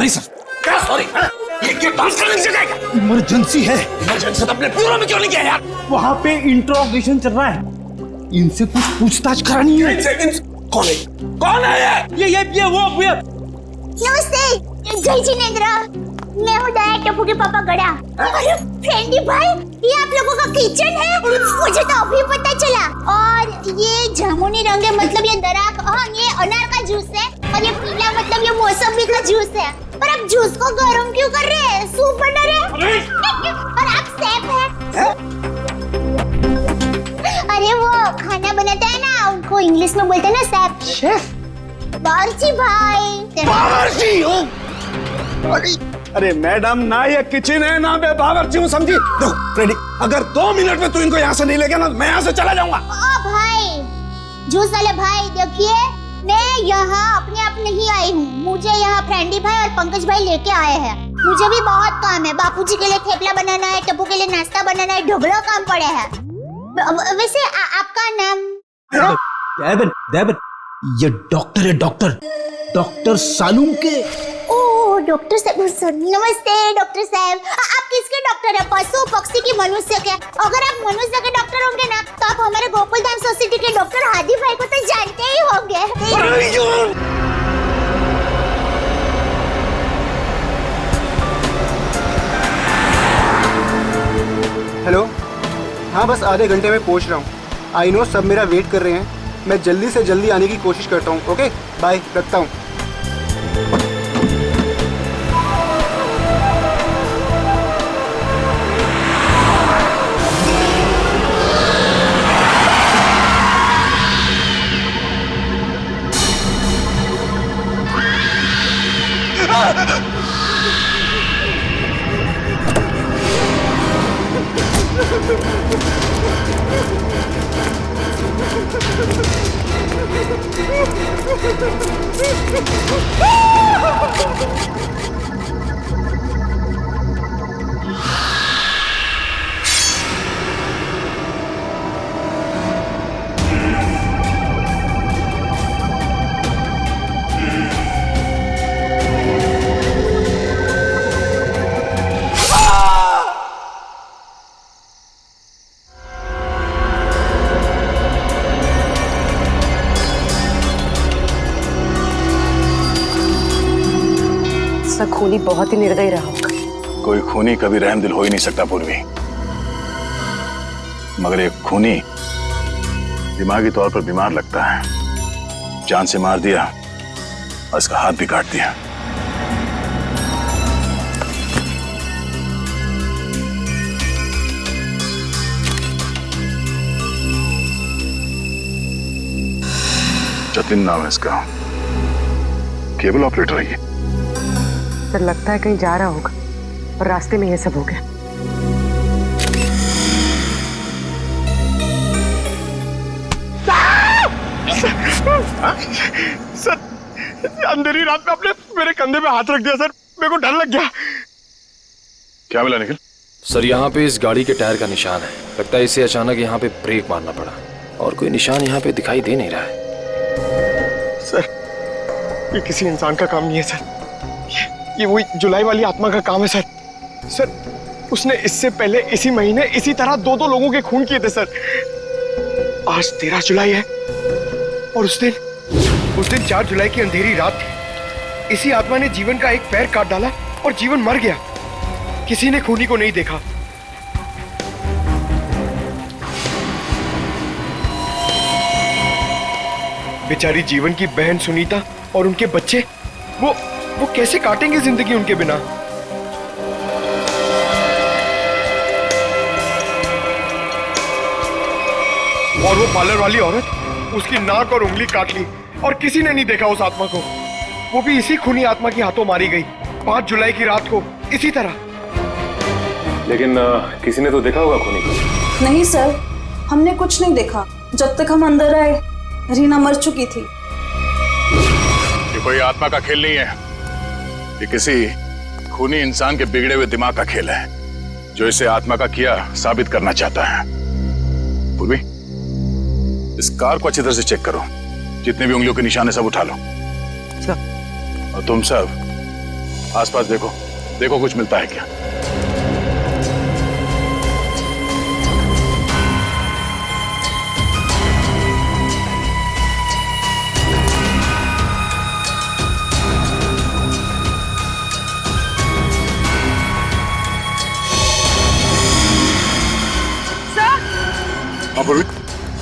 Sorry sir. क्या sorry? ये dance करने की जगह है क्या? इमरजेंसी है। इमरजेंसी तो अपने ब्यूरो में क्यों नहीं किया यार? वहाँ पे इंट्रोगेशन चल रहा है, इनसे कुछ पूछताछ करानी है। कौन है? कौन है ये वो नमस्ते, जय जिनेंद्र। मैं हूँ दया टप्पू के पापा गड़ा। अरे फ्रेंडी भाई, ये आप लोगों का किचन है? मुझे तो अभी पता चला। और ये जामुनी रंग है, मतलब ये दराक, हाँ ये अनार का जूस है। और ये पीला मतलब ये मौसमी का जूस है। पर आप जूस को गर्म क्यों कर रहे हैं? सूप बना रहे हैं? और आप शेफ हैं? अरे वो खाना बनाता है ना, उनको इंग्लिश में बोलते हैं ना शेफ। शेफ? बावर्ची भाई। बावर्ची हो? अरे मैडम, ना ये किचन है ना मैं बावर्ची हूँ, समझी? देखो फ्रेडी, अगर 2 मिनट में तू इनको यहाँ से नहीं ले गया ना, मैं यहाँ से चला जाऊंगा। ओ भाई, जूस वाले भाई देखिए, मैं यहाँ अपने आप नहीं आई हूँ। मुझे यहाँ फ्रेंडी भाई और पंकज भाई लेके आए हैं। मुझे भी बहुत काम है। बापूजी के लिए थेपला बनाना है, टप्पू के लिए नाश्ता बनाना है, ढगलो काम पड़े हैं। वैसे आपका नाम? देवन, ये डॉक्टर है, डॉक्टर सालूम के। ओह डॉक्टर साहब, नमस्ते डॉक्टर साहब। आप किसके डॉक्टर हैं? पशु पक्षी की मनुष्य के? अगर आप मनुष्य के डॉक्टर होंगे ना, तो आप हमारे गोकुलधाम सोसाइटी के डॉक्टर हादी भाई को तो जानते ही होंगे। हेलो, हाँ बस आधे घंटे में पहुंच रहा हूँ। आई नो सब मेरा वेट कर रहे हैं। मैं जल्दी से जल्दी आने की कोशिश करता हूँ। ओके बाय, रखता हूँ। खूनी बहुत ही निर्दयी रहा होगा। कोई खूनी कभी रहमदिल हो ही नहीं सकता पूर्वी, मगर एक खूनी दिमागी तौर पर बीमार लगता है। जान से मार दिया और इसका हाथ भी काट दिया। जतिन नाम है इसका, केबल ऑपरेटर है ये। तो लगता है कहीं जा रहा होगा और रास्ते में ये सब हो गया। सर, अंधेरी रात में आपने मेरे कंधे पे हाथ रख दिया सर, मेरे को डर लग गया। क्या मिला निखिल? सर यहाँ पे इस गाड़ी के टायर का निशान है। लगता है इसे अचानक यहाँ पे ब्रेक मारना पड़ा और कोई निशान यहाँ पे दिखाई दे नहीं रहा है। सर, ये किसी इंसान का काम नहीं है सर, ये वही जुलाई वाली आत्मा का काम है सर। सर, उसने इससे पहले इसी महीने इसी तरह 2 लोगों के खून किए थे सर। आज 13 जुलाई है और उस दिन 4 जुलाई की अंधेरी रात थी। इसी आत्मा ने जीवन का एक पैर काट डाला और जीवन मर गया। किसी ने खूनी को नहीं देखा। बेचारी जीवन की बहन सुनीता और उनके बच्चे, वो कैसे काटेंगे जिंदगी उनके बिना? और वो पार्लर वाली औरत, उसकी नाक और उंगली काट ली और किसी ने नहीं देखा उस आत्मा को। वो भी इसी खूनी आत्मा के हाथों मारी गई 5 जुलाई की रात को, इसी तरह। लेकिन किसी ने तो देखा होगा खूनी को। नहीं सर, हमने कुछ नहीं देखा। जब तक हम अंदर आए रीना मर चुकी थी। ये कोई आत्मा का खेल नहीं है, ये किसी खूनी इंसान के बिगड़े हुए दिमाग का खेल है, जो इसे आत्मा का किया साबित करना चाहता है। पूर्वी, इस कार को अच्छी तरह से चेक करो, जितने भी उंगलियों के निशान है सब उठा लो। और तुम सब आसपास देखो, देखो कुछ मिलता है क्या।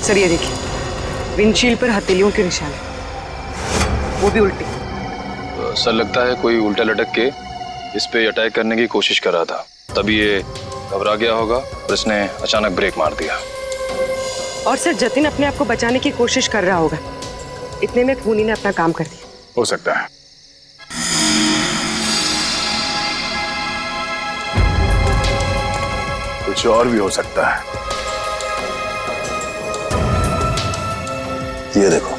सर ये देखिए, विंडशील्ड पर हथेलियों के निशान है, वो भी उल्टी। सर लगता है कोई उल्टा लटक के इस पे अटैक करने की कोशिश कर रहा था, तभी ये घबरा गया होगा और इसने अचानक ब्रेक मार दिया। और सर जतिन अपने आप को बचाने की कोशिश कर रहा होगा, इतने में खूनी ने अपना काम कर दिया। हो सकता है। कुछ और भी हो सकता है। ये देखो,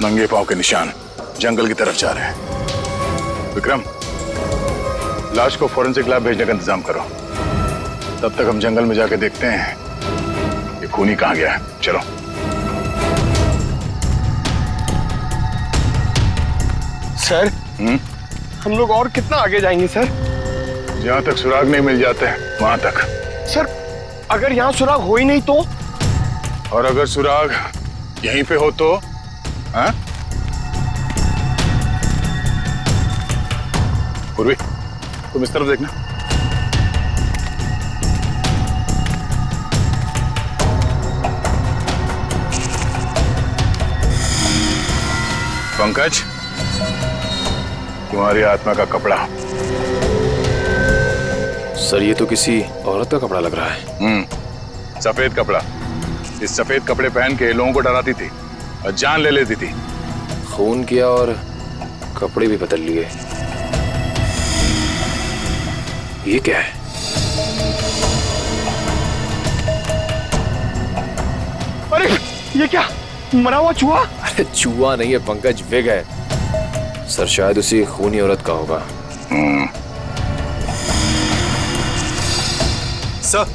नंगे पांव के निशान जंगल की तरफ जा रहे हैं। विक्रम, लाश को फॉरेंसिक लैब भेजने का इंतजाम करो। तब तक हम जंगल में जाके देखते हैं ये खूनी कहाँ गया है। चलो। सर, हम लोग और कितना आगे जाएंगे सर? जहां तक सुराग नहीं मिल जाते वहां तक। सर, अगर यहाँ सुराग हो ही नहीं तो? और अगर सुराग यहीं पे हो तो? हाँ? पूर्वी, तुम इस तरफ देखना। पंकज, तुम्हारी आत्मा का कपड़ा। सर ये तो किसी औरत का कपड़ा लग रहा है। सफेद कपड़ा। इस सफेद कपड़े पहन के लोगों को डराती थी और जान ले लेती थी। खून किया और कपड़े भी बदल लिए। ये क्या है? अरे ये क्या, मरा हुआ चूहा? अरे चूहा नहीं है पंकज, विग है। सर शायद उसी खूनी औरत का होगा। सर,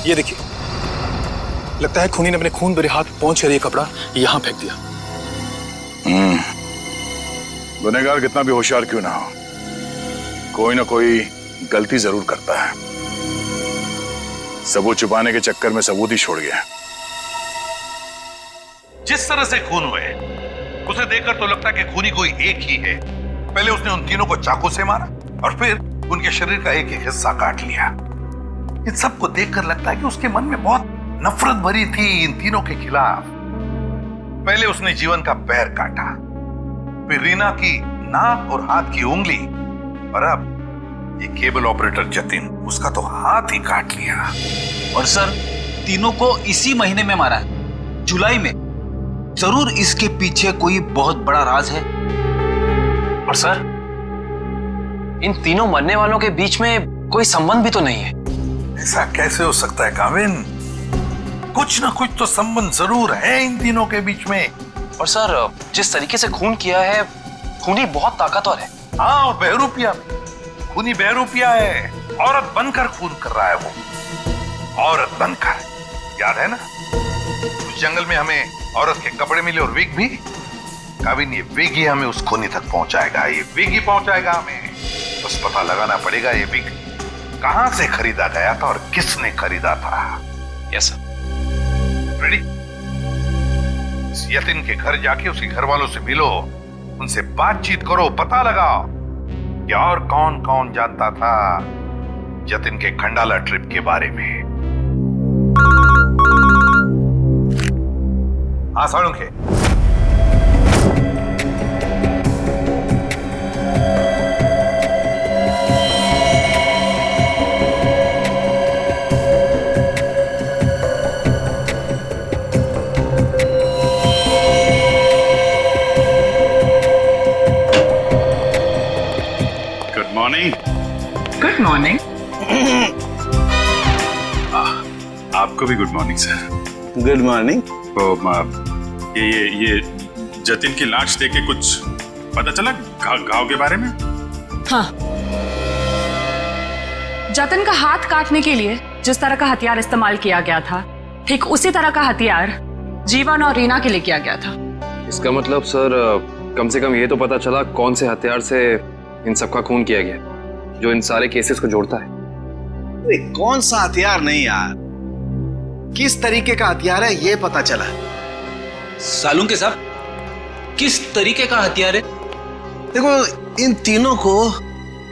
ये देखिए, लगता है खूनी ने अपने खून भरे हाथ पहुंच कर ये कपड़ा यहां फेंक दिया। गुनहगार कितना भी होशियार क्यों ना हो, कोई ना कोई गलती जरूर करता है। सबूत छुपाने के चक्कर में सबूत ही छोड़ गया। जिस तरह से खून हुए उसे देखकर तो लगता है कि खूनी कोई एक ही है। पहले उसने उन तीनों को चाकू से मारा और फिर उनके शरीर का एक एक हिस्सा काट लिया। इन सबको देखकर लगता है कि उसके मन में बहुत नफरत भरी थी इन तीनों के खिलाफ। पहले उसने जीवन का पैर काटा, फिर रीना की नाक और हाथ की उंगली, और अब ये केबल ऑपरेटर जतिन, उसका तो हाथ ही काट लिया। और सर, तीनों को इसी महीने में मारा है, जुलाई में। जरूर इसके पीछे कोई बहुत बड़ा राज है। और सर, इन तीनों मरने वालों के बीच में कोई संबंध भी तो नहीं है। ऐसा कैसे हो सकता है काविन? कुछ ना कुछ तो संबंध जरूर है इन तीनों के बीच में। और सर, जिस तरीके से खून किया है, खूनी बहुत ताकतवर है। हाँ, और बहरूपिया में। खूनी बहरूपिया है, औरत बनकर खून कर रहा है वो। औरत बनकर, याद है ना उस जंगल में हमें औरत के कपड़े मिले और विग भी। काविन, ये विग ही हमें उस खूनी तक पहुंचाएगा। ये विग ही पहुंचाएगा हमें। बस पता लगाना पड़ेगा ये विग कहां से खरीदा गया था और किसने खरीदा था। Yes sir. रेडी? इस यतिन के घर जाके उसके घर वालों से मिलो, उनसे बातचीत करो, पता लगाओ कि और कौन कौन जानता था जतिन के खंडाला ट्रिप के बारे में। हाँ Salunkhe, good morning. Good morning. आपको भी good morning sir. Good morning. तो ये जतिन की लाश देख के कुछ पता चला घाव के बारे में? हाँ, जतिन का हाथ काटने के लिए जिस तरह का हथियार इस्तेमाल किया गया था, ठीक उसी तरह का हथियार जीवन और रीना के लिए किया गया था। इसका मतलब सर कम से कम ये तो पता चला कौन से हथियार से इन सबका खून किया गया, जो इन सारे केसेस को जोड़ता है। कौन सा हथियार नहीं यार, किस तरीके का हथियार है ये पता चला। सालुंके साहब, किस तरीके का हथियार है? देखो, इन तीनों को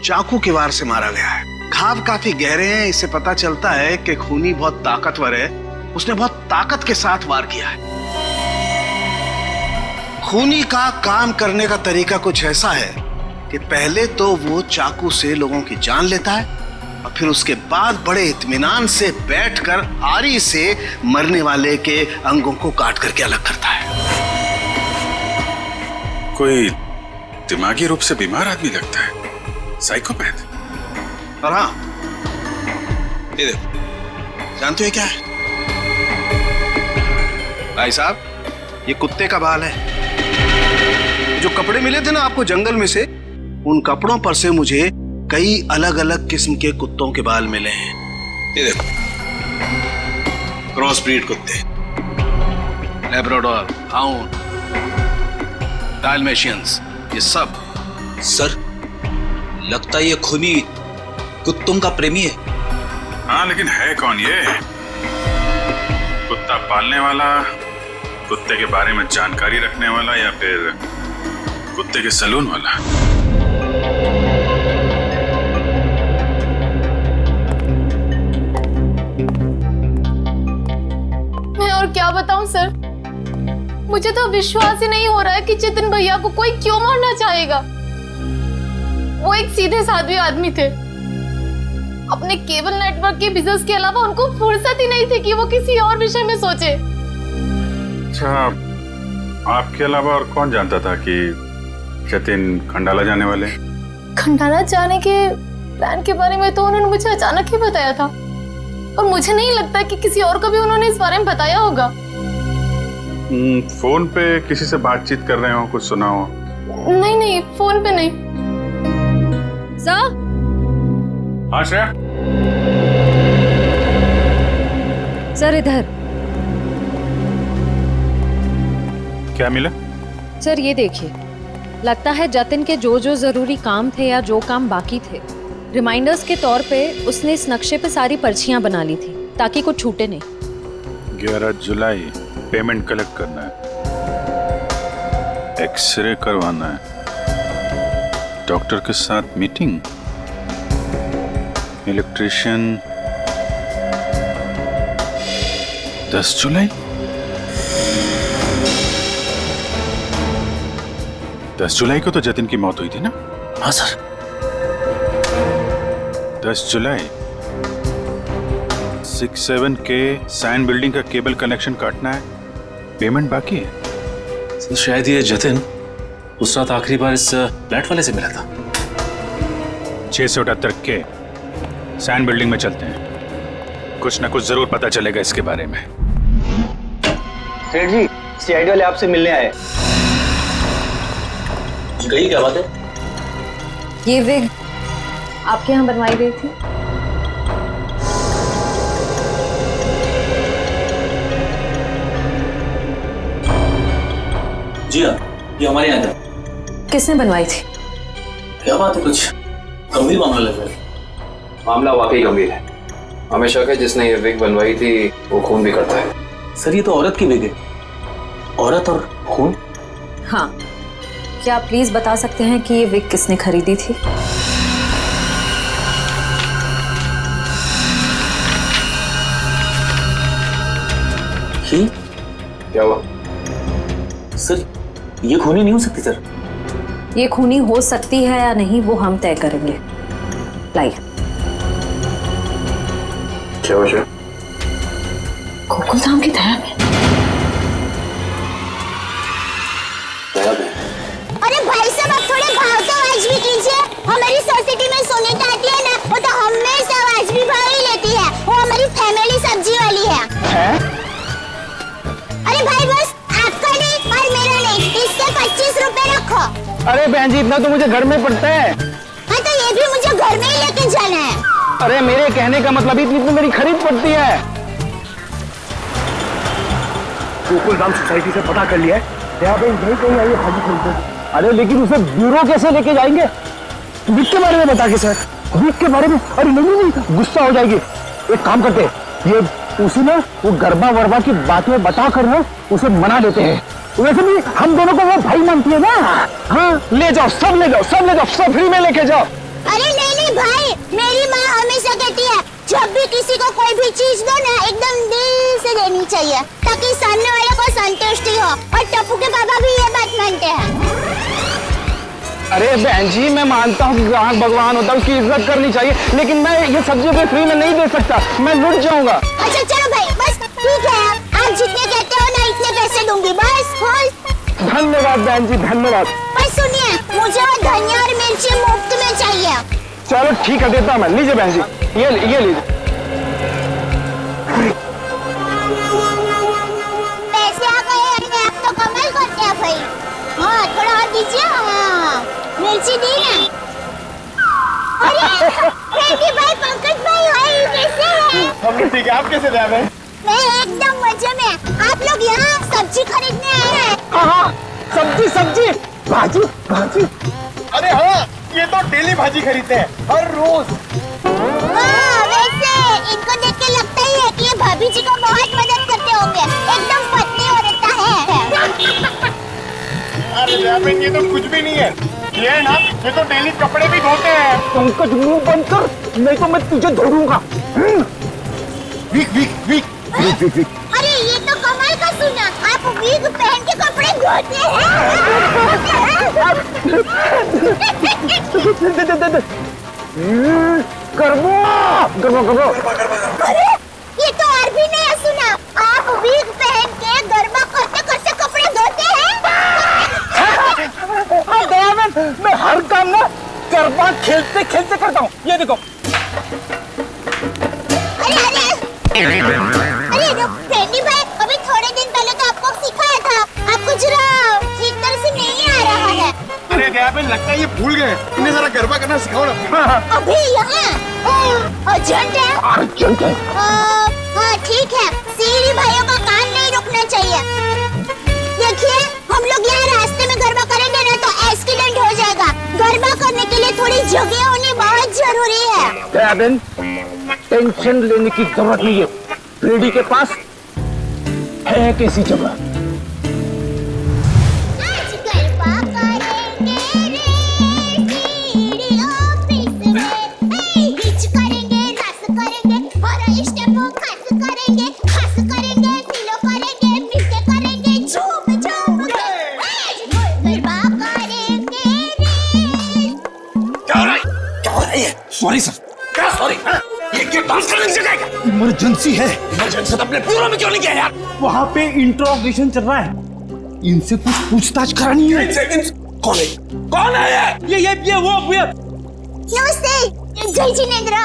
चाकू के वार से मारा गया है। घाव काफी गहरे हैं, इससे पता चलता है कि खूनी बहुत ताकतवर है, उसने बहुत ताकत के साथ वार किया है। खूनी का काम करने का तरीका कुछ ऐसा है कि पहले तो वो चाकू से लोगों की जान लेता है और फिर उसके बाद बड़े इत्मीनान से बैठकर आरी से मरने वाले के अंगों को काट करके अलग करता है। कोई दिमागी रूप से बीमार आदमी लगता है, साइकोपैथ। और हाँ, ये देखो, जानते हो क्या है भाई साहब? ये कुत्ते का बाल है। जो कपड़े मिले थे ना आपको जंगल में से, उन कपड़ों पर से मुझे कई अलग अलग किस्म के कुत्तों के बाल मिले हैं। ये देखो, क्रॉस ब्रीड कुत्ते, लैब्राडोर, हाउंड, डाल्मेशियंस, ये सब। सर, लगता है ये खूनी कुत्तों का प्रेमी है। हाँ, लेकिन है कौन ये? कुत्ता पालने वाला, कुत्ते के बारे में जानकारी रखने वाला, या फिर कुत्ते के सलून वाला? मैं और क्या बताऊं सर, मुझे तो विश्वास ही नहीं हो रहा है कि जतिन भैया को कोई क्यों मारना चाहेगा। वो एक सीधे साधे आदमी थे। अपने केबल नेटवर्क के बिजनेस के अलावा उनको फुर्सत ही नहीं थी कि वो किसी और विषय में सोचे। अच्छा, आपके अलावा और कौन जानता था कि जतिन खंडाला जाने वाले? खंडाला जाने के प्लान के बारे में तो उन्होंने मुझे अचानक ही बताया था, और मुझे नहीं लगता कि किसी और को भी उन्होंने इस बारे में बताया होगा। फोन पे किसी से बातचीत कर रहे हो, कुछ सुना हो? नहीं, फोन पे नहीं। हाँ श्रेया। सर इधर। क्या मिला? सर ये देखिए, लगता है जतिन के जो जो जरूरी काम थे या जो काम बाकी थे, रिमाइंडर्स के तौर पे उसने इस नक्शे पे सारी पर्चियां बना ली थी ताकि कुछ छूटे नहीं। 11 जुलाई पेमेंट कलेक्ट करना है, एक्सरे करवाना है, डॉक्टर के साथ मीटिंग, इलेक्ट्रिशियन 10 जुलाई। 10 जुलाई को तो जतिन की मौत हुई थी ना? हाँ सर। 10 जुलाई 67 के सैन बिल्डिंग का केबल कनेक्शन काटना है, पेमेंट बाकी है। सर शायद ये जतिन उस रात आखिरी बार इस फ्लैट वाले से मिला था। 678 के सैन बिल्डिंग में चलते हैं, कुछ ना कुछ जरूर पता चलेगा इसके बारे में। सेठ जी, सीआईडी वाले आपसे मिलने आए। कही क्या बात है? ये विग आपके यहाँ बनवाई गई थी? जी हाँ, ये हमारे यहाँ था। किसने बनवाई थी? क्या बात है, कुछ गंभीर मामला लग रहा है। मामला वाकई गंभीर है। हमें शक है जिसने ये विग बनवाई थी वो खून भी करता है। सर ये तो औरत की विग है। औरत और खून? हाँ, क्या आप प्लीज बता सकते हैं कि ये विग किसने खरीदी थी? ही? क्या हुआ? सर ये खूनी नहीं हो सकती सर। ये खूनी हो सकती है या नहीं वो हम तय करेंगे। लाइए। क्या वजह? गोकुल धाम की दया में। दया में? अरे भाई साहब, आप थोड़े भाव तो वाजबी कीजिए। हमारी सोसाइटी में सुनीता आती है ना, वो तो हमेशा वाजबी भाव ही लेती है। वो हमारी फैमिली सब्जी वाली है। अरे भाई बस आपका नहीं और मेरा नहीं, इससे 25 रुपए रखो। अरे बहन जी, इतना तो मुझे घर में पड़ता है। हाँ तो ये भी मुझे घर में ही लेके जाना है। अरे मेरे कहने का मतलब इतनी मेरी खरीद पड़ती है। गोकुलधाम सोसाइटी से पता कर लिया है, दया बहन यही कहीं आई है भाजी खरीदने। अरे लेकिन उसे ब्यूरो कैसे लेके जाएंगे? विक के बारे में बता के सर। विक के बारे में? अरे नहीं, गुस्सा हो जाएगी। एक काम करते हैं, ये उसे ना वो गरबा वरबा की बातें बता कर ना उसे मना देते हैं। वैसे भी हम दोनों को वो भाई मानती है ना। हाँ ले जाओ, सब ले जाओ, सब ले जाओ, सब फ्री में लेके जाओ। अरे नहीं भाई, मेरी माँ हमेशा कहती है जब भी किसी को कोई भी चीज दो ना एकदम दिल से देनी चाहिए ताकि सामने वाले को संतुष्टि हो। और टप्पू के पापा भी ये बात मानते हैं। अरे बहन जी मैं मानता हूँ कि ग्राहक भगवान होता है, उसकी इज्जत करनी चाहिए, लेकिन मैं ये सब्जी को फ्री में नहीं दे सकता, मैं लुट जाऊंगा। अच्छा चलो भाई, बस ठीक है, आप जितने कहते हो ना इतने पैसे दूंगी, बस खुश। धन्यवाद बहन जी, धन्यवाद। पर सुनिए, मुझे वो धनिया और मिर्ची मुफ्त में चाहिए। चलो ठीक है, देता हूँ मैं। लीजिए बहन जी, ये लीजिए। पैसे आ गए, आप तो कमाल करते हैं भाई। हाँ थोड़ा और दीजिए। हाँ मिर्ची दी ना। अरे फ्रेंडी भाई, पंकज भाई, भाई कैसे हैं? हम ठीक है, आप कैसे दया बहन? मैं एकदम मजे में। आप लोग यहाँ सब्जी खरीदने आए हैं? हाँ सब्जी सब्जी, भाजी भाजी। अरे हाँ, ये तो डेली भाजी खरीदते हैं हर रोज। वैसे इनको देख के लगता ही है कि ये भाभी जी को बहुत मदद करते होंगे, एकदम पत्नी औरत है। अरे बहन ये तो कुछ भी नहीं है, ये है ना, ये तो डेली कपड़े भी धोते हैं। पंकज मुंह बंद कर, नहीं तो मैं तुझे धोऊंगा। Weak weak weak weak weak weak. अरे ये तो कमाल का सुना, आप वीक पहन के कपड़े धोते हैं। अरे ये तो और भी नया सुना, आप वीक पहन के गरबा करते करते कपड़े धोते हैं। मैं हर काम ना गरबा खेलते खेलते करता हूँ, ये देखो। अरे फ्रेंडी भाई, अभी थोड़े दिन पहले तो आपको सिखाया था, आपको जरा ठीक तरह से नहीं आ रहा है। अरे दया बहन लगता है ये भूल गए, इन्हें जरा गरबा करना सिखाओ ना। अभी यहाँ अर्जेंट है। अर्जेंट है? हाँ ठीक है, सीरी भाइयों का काम नहीं रुकना चाहिए। देखिए हम लोग यहाँ रास्ते में गरबा करेंगे ना तो एक्सीडेंट हो जाएगा। गरबा करने के लिए थोड़ी जगह होनी बहुत जरूरी है। दया बहन टेंशन लेने की जरूरत नहीं है, फ्रेडी के पास है कैसी जगह। Sorry sir. क्या सॉरी? ये डांस करने की जगह है क्या? इमरजेंसी है। इमरजेंसी तो अपने ब्यूरो में क्यों नहीं किया यार? वहाँ पे इंट्रोगेशन चल रहा है, इनसे कुछ पूछताछ करानी है। कौन है? कौन है ये वो नमस्ते, जय जिनेंद्र,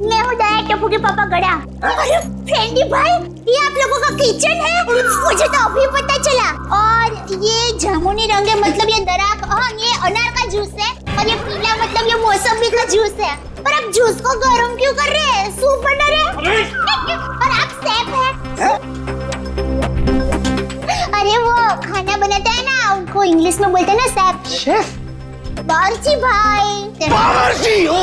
मैं हूँ दया टप्पू के पापा गड़ा। अरे फ्रेंडी भाई, ये आप लोगों का किचन है? मुझे तो अभी पता चला। और ये जामुनी रंग है, मतलब ये दराक, हाँ ये अनार का जूस है, और ये पीला मतलब ये मौसमी का जूस है। पर आप जूस को गर्म क्यों कर रहे हैं? सूप बना रहे हैं? और आप शेफ हैं? अरे वो खाना बनाता है ना, उनको इंग्लिश में बोलते हैं ना शेफ। शेफ? बावर्ची भाई। बावर्ची हो?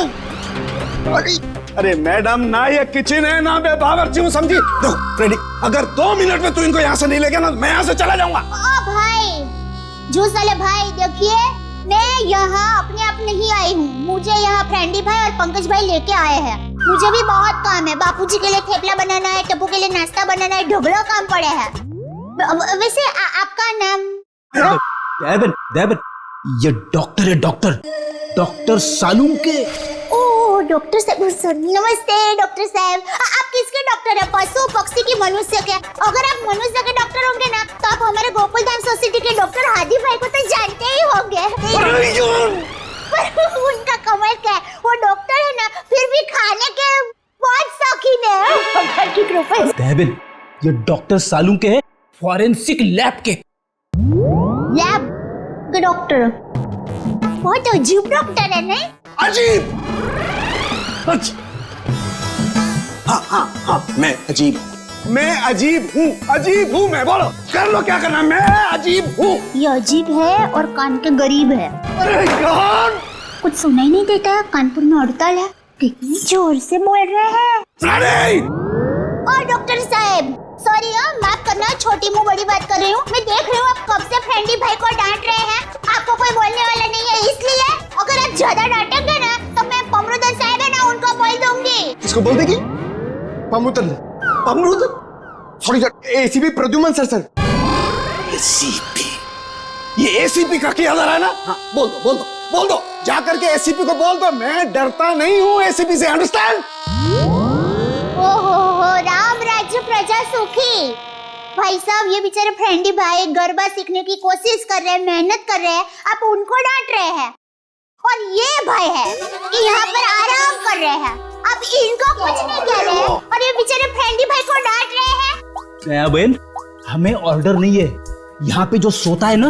अरे मैडम, ना ये किचन है ना मैं बावर्ची हूँ, समझी? दो फ्रेडी, अगर 2 मिनट में तू इनको यहाँ से नहीं ले गया ना, मैं यहाँ से चला जाऊंगा। ओ भाई, जूस वाले भाई, देखिए मैं यहाँ अपने आप नहीं आई हूँ, मुझे यहाँ फ्रेंडी भाई और पंकज भाई लेके आए हैं। मुझे भी बहुत काम है, बापूजी के लिए थेपला बनाना है, टप्पू के लिए नाश्ता बनाना है, ढोकला काम पड़े हैं। वैसे आपका नाम? देवन, ये डॉक्टर है, डॉक्टर सालूम के। ओह डॉक्टर साहब, नमस्ते डॉक्टर साहब। आप किसके डॉक्टर हैं? पशु पक्षी की मनुष्य के? अगर आप मनुष्य के डॉक्टर होंगे ना तो आप हमारे गोकुलधाम सोसाइटी के डॉक्टर हादी भाई को तो जानते ही होंगे। उनका कमाल क्या है, वो डॉक्टर है ना फिर भी खाने के बहुत शौकीन है, भगवान की कृपा से। देवन, ये डॉक्टर सालूम के है, फॉरेंसिक लैब के। लैब के डॉक्टर? बहुत अजीब डॉक्टर है नहीं? अजीब? हाँ, मैं अजीब हूँ मैं। बोलो कर लो क्या करना, मैं अजीब हूँ। ये अजीब है और कान के गरीब है। अरे कान कुछ सुनाई नहीं देता है, कानपुर में हड़ताल है, कितनी जोर से बोल रहे हैं। और डॉक्टर साहब सॉरी, माफ करना, छोटी मुंह बड़ी बात कर रही हूँ। मैं देख रही हूँ आप कब से फ्रेंडी भाई को डांट रहे हैं। आपको कोई बोलने वाला नहीं है, इसलिए अगर आप ज्यादा डांटेंगे ना तो मैं पमरुदन साहब है ना उनको बोल दूंगी। किसको बोल देगी? पमरुदन sorry sir, ACP Pradyuman sir. ACP, ये एसीपी का क्या है ना? हाँ, बोल दो जा करके एसीपी को बोल दो, मैं डरता नहीं हूँ एसीपी से, अंडरस्टैंड? ओहो, राम राज्य प्रजा सुखी। भाई साहब ये बेचारे फ्रेंडी भाई गरबा सीखने की कोशिश कर रहे हैं, मेहनत कर रहे हैं, आप उनको डांट रहे हैं। और ये भाई है कि यहाँ पर आराम कर रहे हैं, आप इनको कुछ नहीं कह रहे हैं और ये बेचारे फ्रेंडी भाई को डांट रहे हैं। बहन, हमें ऑर्डर नहीं है, यहाँ पे जो सोता है ना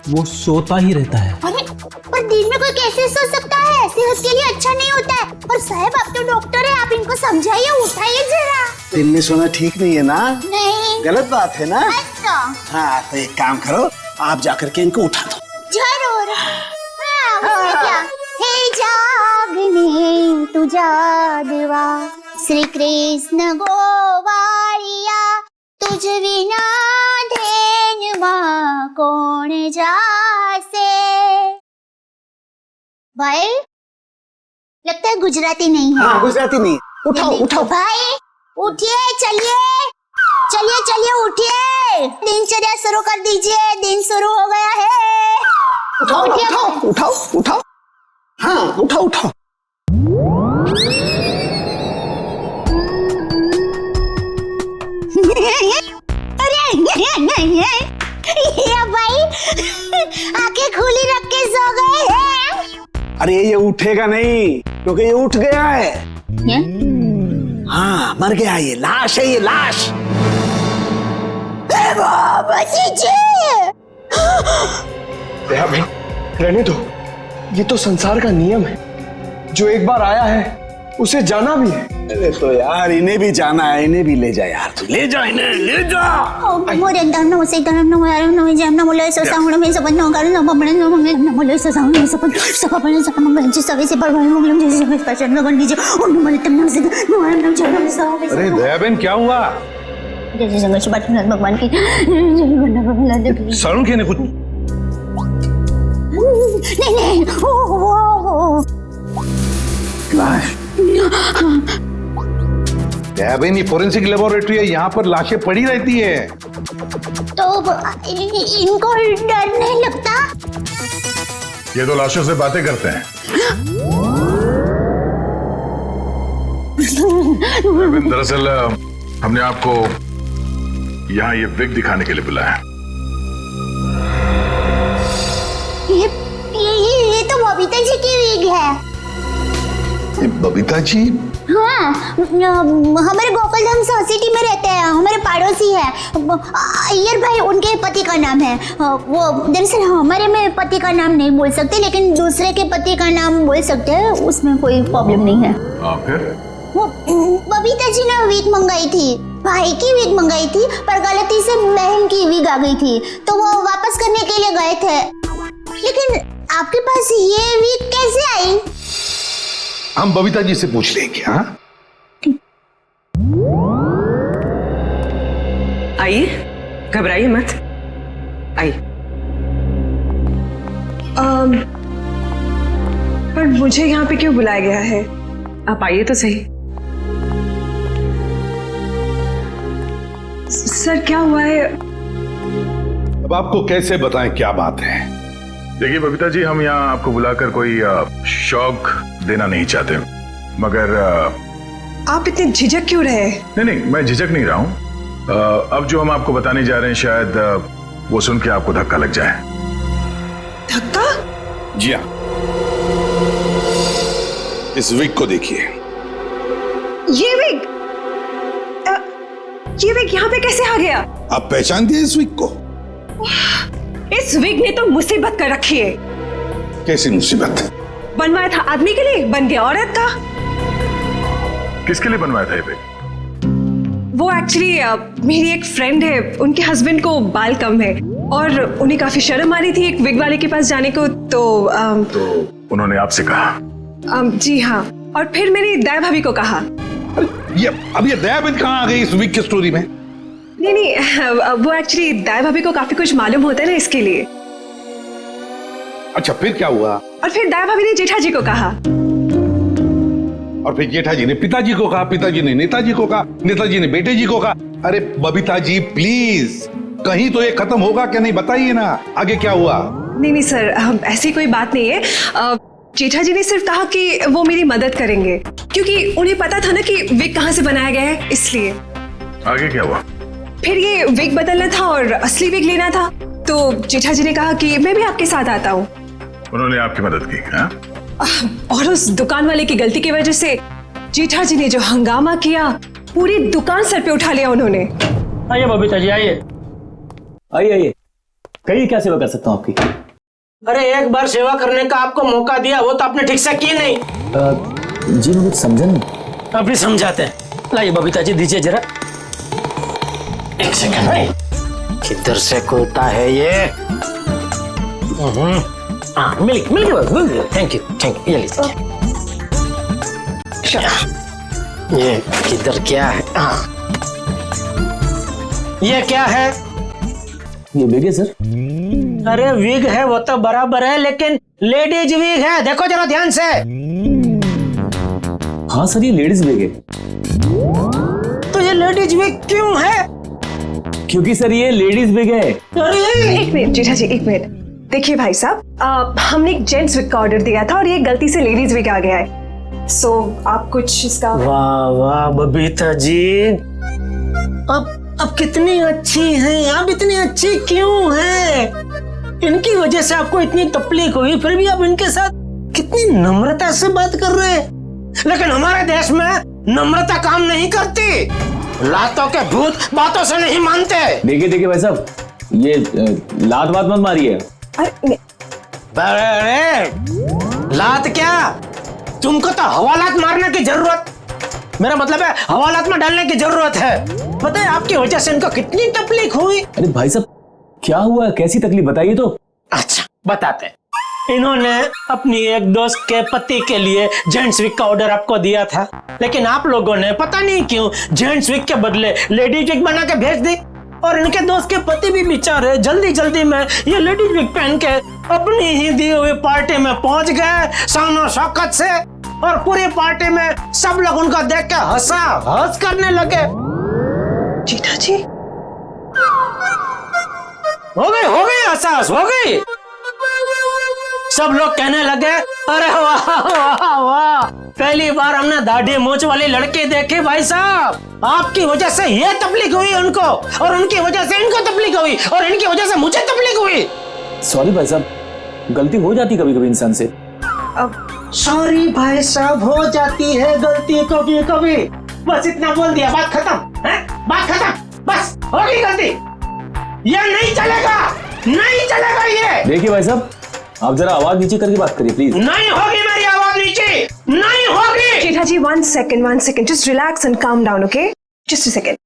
वो सोता ही रहता है। अरे पर दिन में कोई कैसे सो सकता है? सेहत के लिए अच्छा नहीं होता है। और साहब आप तो डॉक्टर है, आप इनको समझाइए, उठाइए जरा। दिन में सोना ठीक नहीं है ना? नहीं, गलत बात है ना? अच्छा। हाँ तो एक काम करो, आप जाकर के इनको उठा दो। जरूर। हाँ, उसमें क्या? हे जागने तू जागवा, श्री कृष्ण गोवालिया, तुझ बिना धेनुमा कौन जासे। भाई लगता है गुजराती नहीं है। हाँ, गुजराती नहीं। उठाओ भाई, उठिए, चलिए उठिए, दिनचर्या शुरू कर दीजिए, दिन शुरू हो गया है। उठाओ। हाँ, उठाओ। अरे ये भाई आंखें खुली रख के सो गए हैं। अरे ये उठेगा नहीं, क्योंकि ये उठ गया है। हाँ, मर गया, ये लाश है, ये लाश। बाबा जी भाई रहने दो, ये तो संसार का नियम है, जो एक बार आया है उसे जाना भी है। अरे तो यार इन्हें भी जाना है, इन्हें भी ले जा यार, तू ले जा इन्हें, ले जा। मोरे दम न उसे दम न यार न जम न मोले सो साउंड में सब न कर न बमण न मंगे न मोले सो साउंड में सब बने सब मंगल जी सवे से पर मंगलम जी से स्पेशल न गण दीजिए और न मोले तम न से न जम न सब। अरे दयाबेन क्या हुआ? जैसे संघर्ष बात भगवान की सारुण के ने कुछ नहीं ओ लाश। दयाबेन ये फोरेंसिक लेबोरेटरी है, यहाँ पर लाशें पड़ी रहती है। तो इनको डर नहीं लगता? ये तो लाशों से बातें करते हैं। दरअसल हमने आपको यहाँ ये विग दिखाने के लिए बुलाया। ये तो बबीता जी की विग है। ये बबीता जी? हाँ, हमारे गोकुलधाम सोसाइटी में रहते हैं, हमारे पड़ोसी है। अय्यर भाई उनके पति का नाम है। वो दरअसल हमारे में पति का नाम नहीं बोल सकते, लेकिन दूसरे के पति का नाम बोल सकते हैं, उसमें कोई प्रॉब्लम नहीं है। फिर वो बबीता जी ने विग मंगाई थी, भाई की विग मंगाई थी, पर गलती से बहन की विग आ गई थी, तो वो वापस करने के लिए गए थे। लेकिन आपके पास ये विग कैसे आई? हम बबीता जी से पूछ लेंगे। हाँ, आइए, घबराइए मत, आइए। पर मुझे यहाँ पे क्यों बुलाया गया है? आप आइए तो सही। सर क्या हुआ है? अब आपको कैसे बताएं क्या बात है? देखिए बबीता जी, हम यहाँ आपको बुलाकर कोई शौक देना नहीं चाहते, मगर आप इतने झिझक क्यों रहे? नहीं, मैं झिझक नहीं रहा हूँ। अब जो हम आपको बताने जा रहे हैं, शायद वो सुन के आपको धक्का लग जाए। धक्का? जी हाँ, इस विग को देखिए। ये विग यहाँ पे कैसे आ गया? आप पहचान दिए इस विग को? इस विग ने तो मुसीबत कर रखी है। कैसी मुसीबत? बनवाया था आदमी के लिए, बन गया औरत का। किसके लिए बनवाया था ये विग? वो एक्चुअली मेरी एक फ्रेंड है, उनके हस्बैंड को बाल कम है और उन्हें काफी शर्म आ रही थी एक विग वाले के पास जाने को, तो उन्होंने आपसे कहा? जी हाँ, और फिर मेरी दया भाभी को कहा। अब ये दया बहन कहाँ आ गई इस विग की स्टोरी में? नहीं, वो एक्चुअली दया भाभी को काफी कुछ मालूम होता है ना, इसके लिए। अच्छा, फिर क्या हुआ? और फिर दया भाभी ने जेठा जी को कहा, और फिर जेठा जी ने पिताजी को कहा, पिताजी ने नेताजी को कहा, नेताजी ने बेटे जी को कहा। अरे बबीता जी प्लीज, कहीं तो ये खत्म होगा क्या नहीं, बताइए ना आगे क्या हुआ? नहीं सर, ऐसी कोई बात नहीं है। जेठा जी ने सिर्फ कहा कि वो मेरी मदद करेंगे, क्योंकि उन्हें पता था ना कि विग कहाँ से बनाया गया है, इसलिए। आगे क्या हुआ? फिर ये विग बदलना था और असली विग लेना था, तो जेठा जी ने कहा कि मैं भी आपके साथ आता हूँ। उन्होंने आपकी मदद की? हाँ? और उस दुकान वाले की गलती की वजह से जेठा जी ने जो हंगामा किया, पूरी दुकान सर पे उठा लिया उन्होंने। आइए बबीता जी, आइए आइए, कहिए क्या सेवा कर सकता हूँ आपकी? अरे एक बार सेवा करने का आपको मौका दिया, वो तो आपने ठीक से की नहीं। जी मैं कुछ समझा नहीं। अभी समझाते हैं, लाइए बबीता जी, दीजिए जरा। एक सेकंड, किधर से खुलता है ये? मिल्क थैंक यू, ये लीजिए। ये किधर क्या है? ये क्या है? ये विग है सर। अरे विग है वो तो बराबर है, लेकिन लेडीज विग है, देखो जरा ध्यान से। हाँ सर, ये लेडीज विग है। तो ये लेडीज विग क्यों है? क्योंकि सर ये लेडीज विग है। एक मिनट जेठा जी, एक मिनट। देखिए भाई साहब, हमने एक जेंट्स विग का ऑर्डर दिया था और ये गलती से लेडीज विग आ गया है, सो आप कुछ इसका। वाह वाह बबीता जी, अब कितनी अच्छी हैं आप, इतनी अच्छी क्यों हैं? इनकी वजह से आपको इतनी तकलीफ हुई, फिर भी आप इनके साथ कितनी नम्रता से बात कर रहे हैं। लेकिन हमारे देश में नम्रता काम नहीं करती, लातों के भूत बातों से नहीं मानते। देखिए भाई साहब, ये लात बात मत मारिए। अरे लात क्या, तुमको तो हवालात मारने की जरूरत, मेरा मतलब है हवालात में डालने की जरूरत है। पता है आपकी वजह से इनको कितनी तकलीफ हुई। अरे भाई साहब क्या हुआ, कैसी तकलीफ बताइए तो। अच्छा बताते हैं। इन्होंने अपनी एक दोस्त के पति के लिए जेंट्स विग का ऑर्डर आपको दिया था, लेकिन आप लोगों ने पता नहीं क्यों जेंट्स विग के बदले लेडीज विग बना के भेज दी, और इनके दोस्त के पति भी बेचारे जल्दी जल्दी में ये लेडीज विग पहन के अपनी ही दी हुई पार्टी में पहुंच गए शानो शौकत से, और पूरी पार्टी में सब लोग उनको देख के हंस करने लगे। जेठा जी हो गई हंस हो गई। सब लोग कहने लगे अरे वाह वाह वाह, पहली बार हमने दाढ़ी मूंछ वाली लड़की देखी भाई साहब। आपकी वजह से ये तकलीफ हुई उनको, और उनकी वजह से इनको तकलीफ हुई, और इनकी वजह से मुझे तकलीफ हुई। सॉरी भाई साहब, गलती हो जाती कभी कभी इंसान से। सॉरी भाई साहब, हो जाती है गलती कभी कभी, बस इतना बोल दिया, बात खत्म है, बात खत्म, बस हो गई गलती। ये नहीं चलेगा, नहीं चलेगा ये। देखिए भाई साहब, आप जरा आवाज नीचे करके बात करिए प्लीज। नहीं होगी मेरी आवाज नीचे, नहीं होगी। जेठा जी one second, just relax and calm down, okay? Just a second.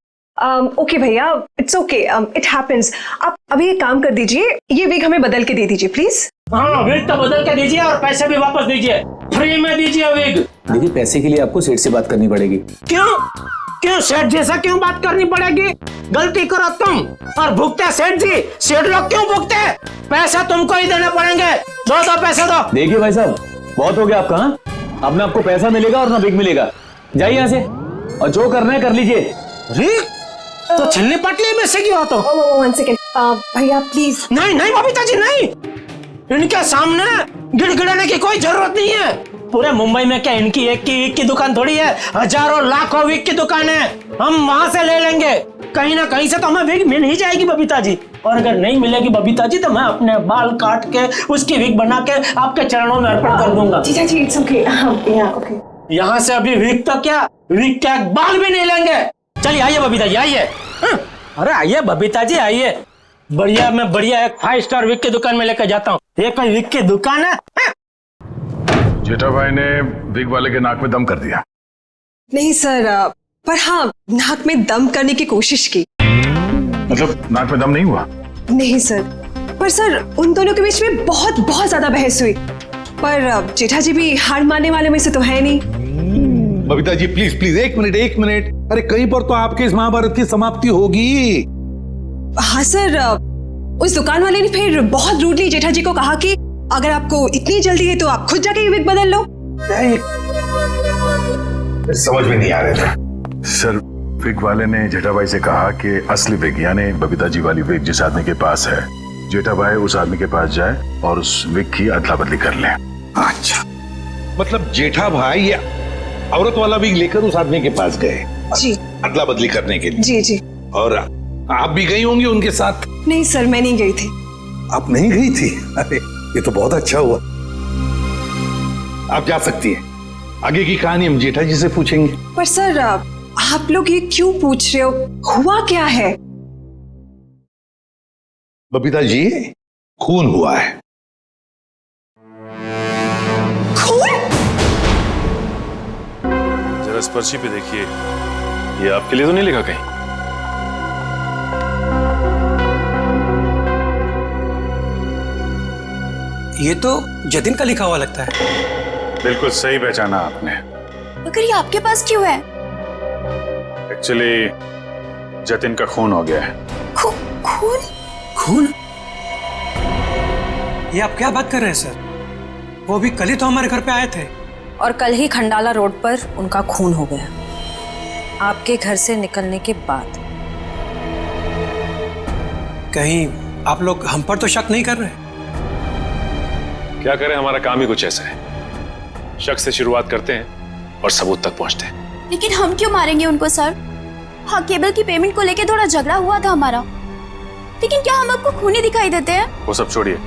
Okay भैया, इट्स ओके, इट हैपेंस। आप अभी एक काम कर दीजिए, ये विग हमें बदल के दे दीजिए प्लीज। हाँ विग तो बदल के दीजिए, और पैसे भी वापस दीजिए, फ्री में दीजिए विग। देखिए पैसे के लिए आपको सेठ से बात करनी पड़ेगी। क्यों सेठ जैसा क्यों बात करनी पड़ेगी? गलती करो तुम और भुगते सेठ जी, सेठ लोग क्यों भुगते? पैसा तुमको ही देने पड़ेंगे, दो पैसे दो। देखिए भाई साहब, बहुत हो गया आपका। अब ना आपको पैसा मिलेगा और ना विग मिलेगा, जाइए यहाँ से, और जो करना है कर लीजिए। तो छिलनी पटली में से क्यों तो? वन सेकेंड भैया प्लीज। नहीं बबीता जी नहीं, इनके सामने गिड़गिड़ाने की कोई जरूरत नहीं है। पूरे मुंबई में क्या इनकी एक की विग की दुकान थोड़ी है, हजारों लाखों विग की दुकान है, हम वहां से ले लेंगे। कहीं ना कहीं से तो हमें विग मिल ही जाएगी बबीता जी, और अगर नहीं मिलेगी बबीता जी तो मैं अपने बाल काट के उसकी विग बना के आपके चरणों में अर्पण कर दूंगा। जीजा जी इट्स ओके, ओके। यहाँ से अभी विग तो क्या, विग क्या बाल भी नहीं लेंगे। चलिए आइए बबीता जी आइए। अरे आइए बबीता जी आइए, बढ़िया मैं बढ़िया एक 5 स्टार विग की दुकान में लेकर जाता हूँ। ये कोई विग की दुकान है? जेठा भाई ने विग वाले के नाक में दम कर दिया। नहीं सर, पर हाँ, नाक में दम करने की कोशिश की। मतलब नाक में दम नहीं हुआ? नहीं सर, पर सर उन दोनों के बीच में बहुत बहुत ज्यादा बहस हुई। पर जेठा जी भी हार मानने वाले में से तो है नहीं। बबीता जी प्लीज प्लीज, एक मिनट। अरे कहीं पर तो आपके इस महाभारत की समाप्ति होगी। हाँ सर, उस दुकान वाले ने फिर बहुत रूडली जेठा जी को कहा कि अगर आपको इतनी जल्दी है तो आप खुद जाके विग बदल लो। समझ में नहीं आ रहा था सर। विग वाले ने जेठा भाई से कहा कि असली विग यानी बबीता जी वाली विग जिस आदमी के पास है, जेठा भाई उस आदमी के पास जाए और उस विग की अदला बदली कर ले। अच्छा, मतलब जेठा भाई ये औरत वाला विग लेकर उस आदमी के पास गए जी, अदला बदली करने के लिए। जी जी। और आप भी गई होंगी उनके साथ? नहीं सर, मैं नहीं गई थी। आप नहीं गई थी? अरे ये तो बहुत अच्छा हुआ। आप जा सकती हैं, आगे की कहानी हम जेठा जी से पूछेंगे। पर सर आप लोग ये क्यों पूछ रहे हो, हुआ क्या है? बबीता जी, खून हुआ है। खून? जरा इस पर्ची पे देखिए, ये आपके लिए तो नहीं लिखा कहीं? ये तो जतिन का लिखा हुआ लगता है। बिल्कुल सही पहचाना आपने। मगर ये आपके पास क्यों है? एक्चुअली जतिन का खून हो गया है। खून? खून? ये आप क्या बात कर रहे हैं सर? वो भी कल ही तो हमारे घर पे आए थे। और कल ही खंडाला रोड पर उनका खून हो गया, आपके घर से निकलने के बाद। कहीं आप लोग हम पर तो शक नहीं कर रहे? क्या करें, हमारा काम ही कुछ ऐसा है। शक से शुरुआत करते हैं और सबूत तक पहुंचते हैं। लेकिन हम क्यों मारेंगे उनको सर? हाँ, केबल की पेमेंट को लेके थोड़ा झगड़ा हुआ था हमारा, लेकिन क्या हम आपको खूनी दिखाई देते हैं? वो सब छोड़िए,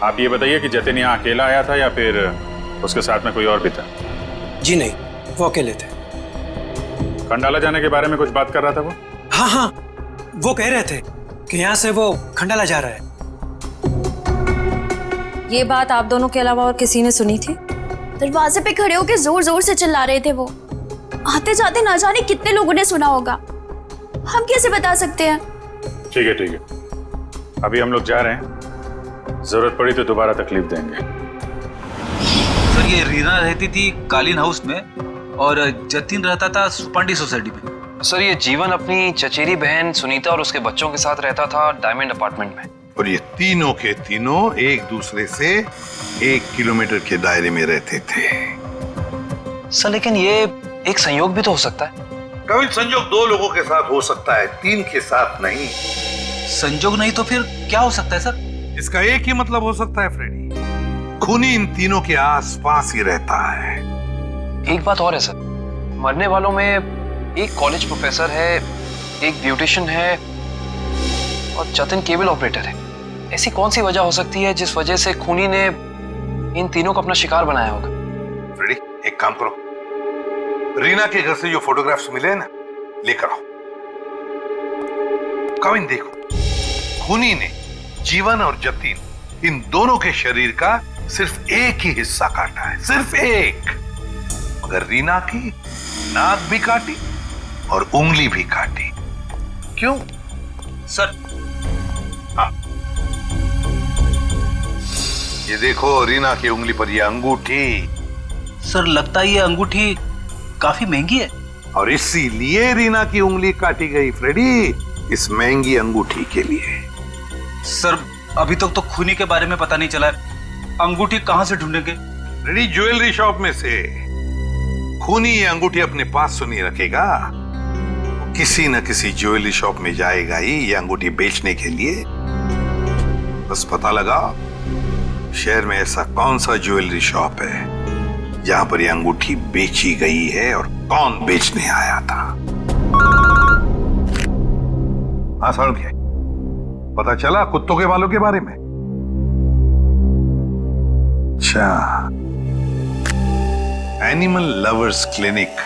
आप ये बताइए कि जतिन यहाँ अकेला आया था या फिर उसके साथ में कोई और भी था? जी नहीं, वो अकेले थे। खंडाला जाने के बारे में कुछ बात कर रहा था वो? हाँ, वो कह रहे थे कि यहाँ से वो खंडाला जा रहा है। ये बात आप दोनों के अलावा और किसी ने सुनी थी? दरवाजे पे खड़े होकर जोर जोर से चिल्ला रहे थे वो। आते जाते ना जाने कितने लोगों ने सुना होगा, हम कैसे बता सकते हैं? ठीक है, अभी हम लोग जा रहे हैं, जरूरत पड़ी तो दोबारा तकलीफ देंगे। सर ये रीना रहती थी कालीन हाउस में और जतिन रहता था सुपांडी सोसाइटी में। सर ये जीवन अपनी चचेरी बहन सुनीता और उसके बच्चों के साथ रहता था डायमंड अपार्टमेंट में। और ये तीनों के तीनों एक दूसरे से 1 किलोमीटर के दायरे में रहते थे। सर लेकिन ये एक संयोग भी तो हो सकता है। कभी संयोग 2 लोगों के साथ हो सकता है, 3 के साथ नहीं। संयोग नहीं तो फिर क्या हो सकता है सर? इसका एक ही मतलब हो सकता है फ्रेडी, खूनी इन तीनों के आसपास ही रहता है। एक बात और है सर, मरने वालों में एक कॉलेज प्रोफेसर है, एक ब्यूटिशियन है और जतिन केबल ऑपरेटर है। ऐसी कौन सी वजह हो सकती है जिस वजह से खूनी ने इन तीनों को अपना शिकार बनाया होगा? फ्रेडी एक काम करो, रीना के घर से जो फोटोग्राफ्स मिले ना, लेकर आओ। कविन देखो, खूनी ने जीवन और जतिन इन दोनों के शरीर का सिर्फ एक ही हिस्सा काटा है, सिर्फ एक। मगर रीना की नाक भी काटी और उंगली भी काटी। क्यों सर? हाँ, ये देखो रीना की उंगली पर ये अंगूठी। सर लगता है ये अंगूठी काफी महंगी है। और इसीलिए रीना की उंगली काटी गई फ्रेडी, इस महंगी अंगूठी के लिए। सर अभी तक तो खूनी के बारे में पता नहीं चला है, अंगूठी कहां से ढूंढेंगे? फ्रेडी ज्वेलरी शॉप में से। खूनी ये अंगूठी अपने पास तो नहीं रखेगा, किसी न किसी ज्वेलरी शॉप में जाएगा ही ये अंगूठी बेचने के लिए। बस पता लगा शहर में ऐसा कौन सा ज्वेलरी शॉप है जहां पर ये अंगूठी बेची गई है और कौन बेचने आया था। हाँ सर, क्या पता चला कुत्तों के बालों के बारे में? अच्छा, animal lovers clinic,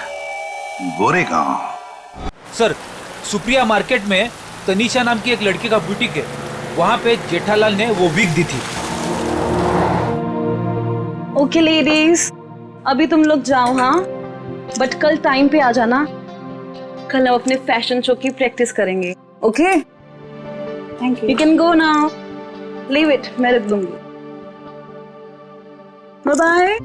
Goregaon. Sir Supriya market में तनीषा नाम की एक लड़की का बुटीक है, वहां पे जेठालाल ने वो विग दी थी। ओके लेडीज, अभी तुम लोग जाओ, हाँ, बट कल टाइम पे आ जाना। कल हम अपने फैशन शो की प्रैक्टिस करेंगे। Okay, thank you. You can go now, leave it, मैं रख दूंगी। Bye bye.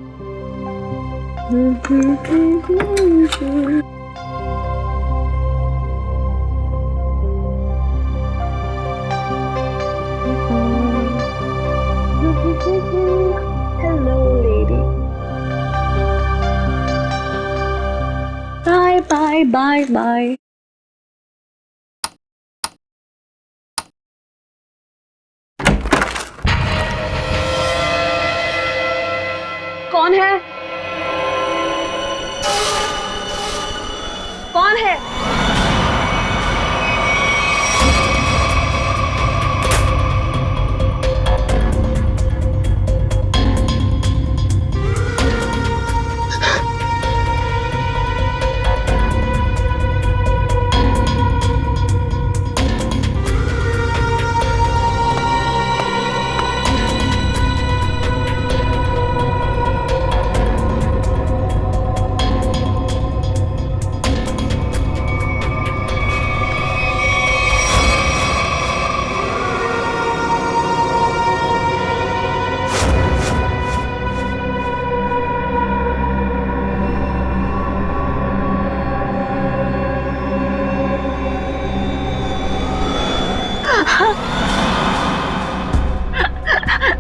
Hello lady. Bye bye bye bye. कौन है? कौन है?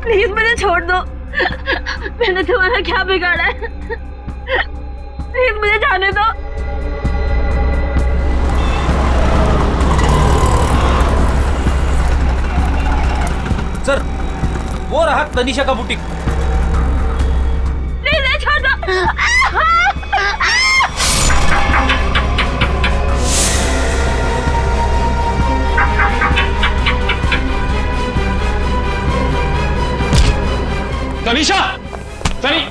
प्लीज मुझे छोड़ दो, मैंने तुम्हारा क्या बिगाड़ा है? प्लीज मुझे जाने दो। सर, वो रहा तनीषा का बुटीक। प्लीज छोड़ दो। तनीषा, तनीषा,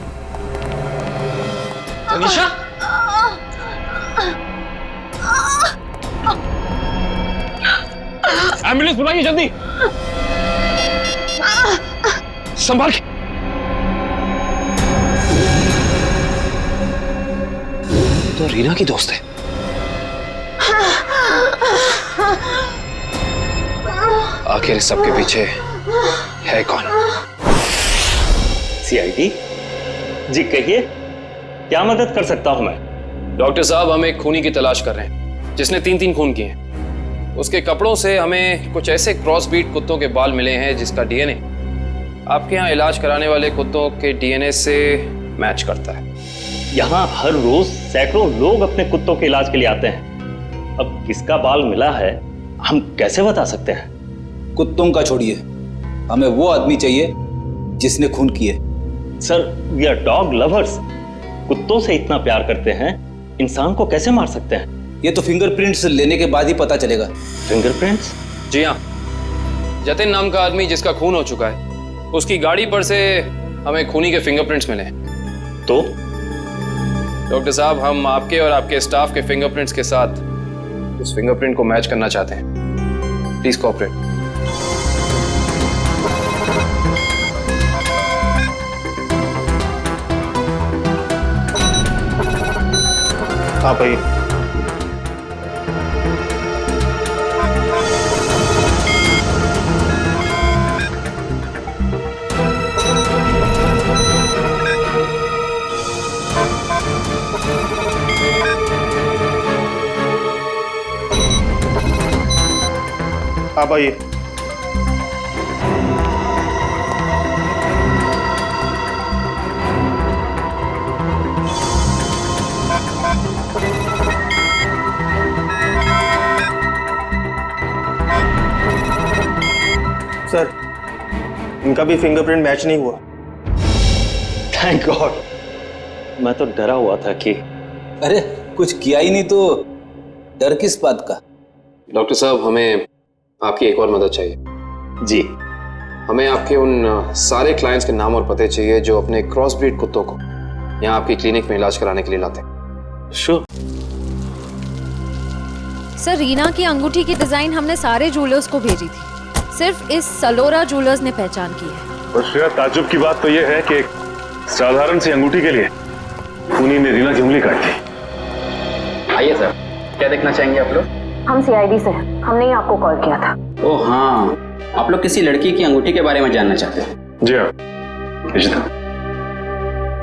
एम्बुलेंस बुलाइए जल्दी। संभाल के। तो रीना की दोस्त है। आखिर इस सबके पीछे है कौन? सीआईडी जी, कहिए क्या मदद कर सकता हूं मैं? डॉक्टर साहब, हम एक खूनी की तलाश कर रहे हैं जिसने 3 खून किए हैं। उसके कपड़ों से हमें कुछ ऐसे क्रॉस ब्रीड कुत्तों के बाल मिले हैं जिसका डीएनए आपके यहाँ इलाज कराने वाले कुत्तों के डीएनए से मैच करता है। यहाँ हर रोज सैकड़ों लोग अपने कुत्तों के इलाज के लिए आते हैं। अब किसका बाल मिला है हम कैसे बता सकते हैं? कुत्तों का छोड़िए, हमें वो आदमी चाहिए जिसने खून किए। Sir, we are dog lovers. कुत्तों से इतना प्यार करते हैं, इंसान को कैसे मार सकते हैं? ये तो फिंगरप्रिंट्स लेने के बाद ही पता चलेगा। फिंगरप्रिंट्स? जी हाँ, जतिन नाम का आदमी जिसका खून हो चुका है, उसकी गाड़ी पर से हमें खूनी के फिंगरप्रिंट्स मिले हैं। तो डॉक्टर साहब, हम आपके और आपके स्टाफ के फिंगरप्रिंट्स के साथ उस फिंगरप्रिंट को मैच करना चाहते हैं। Please cooperate. हाँ भाई, आप आइए। सर, इनका भी फिंगरप्रिंट मैच नहीं हुआ। थैंक गॉड, मैं तो डरा हुआ था कि अरे कुछ किया ही नहीं तो डर किस बात का? डॉक्टर साहब, हमें आपकी एक और मदद चाहिए। जी। हमें आपके उन सारे क्लाइंट्स के नाम और पते चाहिए जो अपने क्रॉस ब्रीड कुत्तों को यहाँ आपकी क्लिनिक में इलाज कराने के लिए लाते हैं। श्योर। सर, रीना की अंगूठी की डिजाइन हमने सारे जूलर्स को भेजी थी, सिर्फ इस सलोरा जूलर्स ने पहचान की है। और श्रेया, ताज्जुब की बात तो यह है कि एक साधारण सी अंगूठी के लिए खूनी ने रीना की उंगली काट दी। आइए सर, क्या देखना चाहेंगे आप लोग? हम सीआईडी से, हमने ही आपको कॉल किया था। ओह हाँ, आप लोग किसी लड़की की अंगूठी के बारे में जानना चाहते हैं? जी हाँ,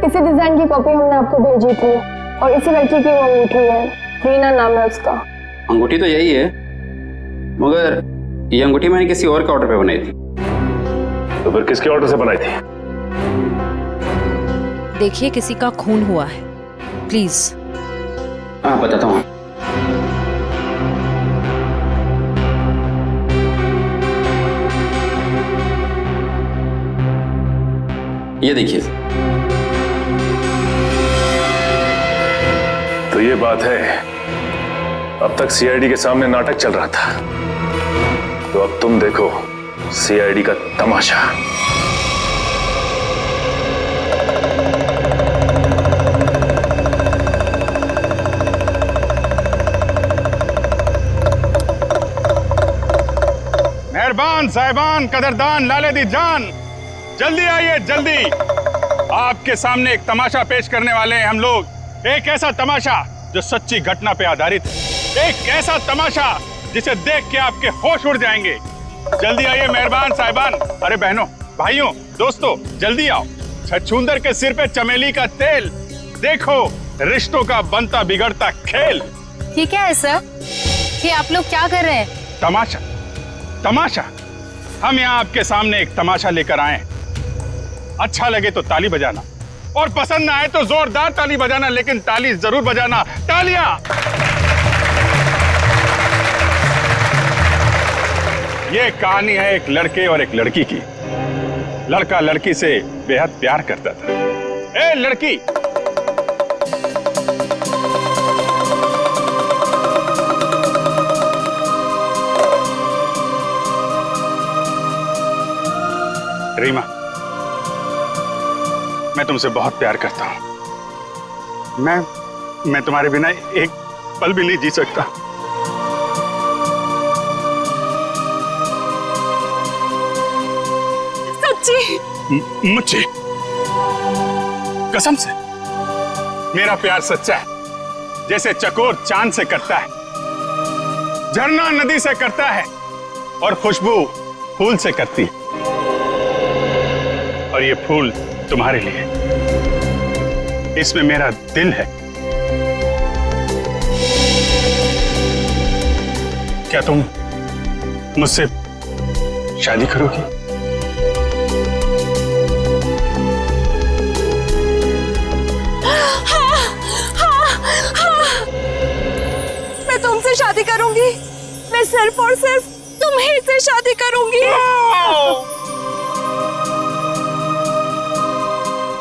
इसी डिजाइन की कॉपी हमने आपको भेजी थी और इसी लड़की की वो अंगूठी है, रीना नाम है उसका। अंगूठी तो यही है, मगर ये अंगूठी मैंने किसी और के ऑर्डर पे बनाई थी। तो फिर किसके ऑर्डर से बनाई थी? देखिए किसी का खून हुआ है, प्लीज। हाँ बताता हूँ। ये देखिए। तो ये बात है, अब तक सीआईडी के सामने नाटक चल रहा था, तो अब तुम देखो सीआईडी का तमाशा। मेहरबान साहिबान कदरदान लाले दी जान, जल्दी आइए जल्दी। आपके सामने एक तमाशा पेश करने वाले हैं हम लोग। एक ऐसा तमाशा जो सच्ची घटना पे आधारित है, एक ऐसा तमाशा जिसे देख के आपके होश उड़ जाएंगे। जल्दी आइए मेहरबान साहिबान। अरे बहनों, भाइयों, दोस्तों, जल्दी आओ। छछूंदर के सिर पे चमेली का तेल, देखो रिश्तों का बनता बिगड़ता खेल। ये क्या है सर? ये आप लोग क्या कर रहे हैं? तमाशा, तमाशा। हम यहाँ आपके सामने एक तमाशा लेकर आए। अच्छा लगे तो ताली बजाना और पसंद ना आए तो जोरदार ताली बजाना, लेकिन ताली जरूर बजाना। तालियां। ये कहानी है एक लड़के और एक लड़की की। लड़का लड़की से बेहद प्यार करता था। ए लड़की, रीमा, मैं तुमसे बहुत प्यार करता हूं। मैं तुम्हारे बिना एक पल भी नहीं जी सकता। सच्ची? मुझे कसम से मेरा प्यार सच्चा है, जैसे चकोर चांद से करता है, झरना नदी से करता है और खुशबू फूल से करती है। और ये फूल तुम्हारे लिए, इसमें मेरा दिल है। क्या तुम मुझसे शादी करोगी? मैं तुमसे शादी करूंगी। मैं सिर्फ और सिर्फ तुम्हीं से शादी करूंगी।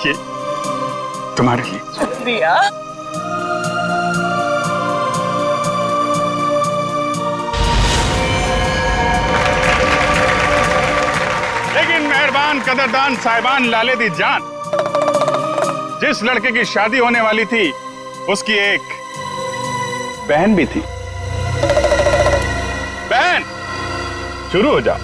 ये तुम्हारे लिए। शुक्रिया। लेकिन मेहरबान कदरदान साहिबान लाले दी जान, जिस लड़के की शादी होने वाली थी उसकी एक बहन भी थी। बहन, शुरू हो जाओ।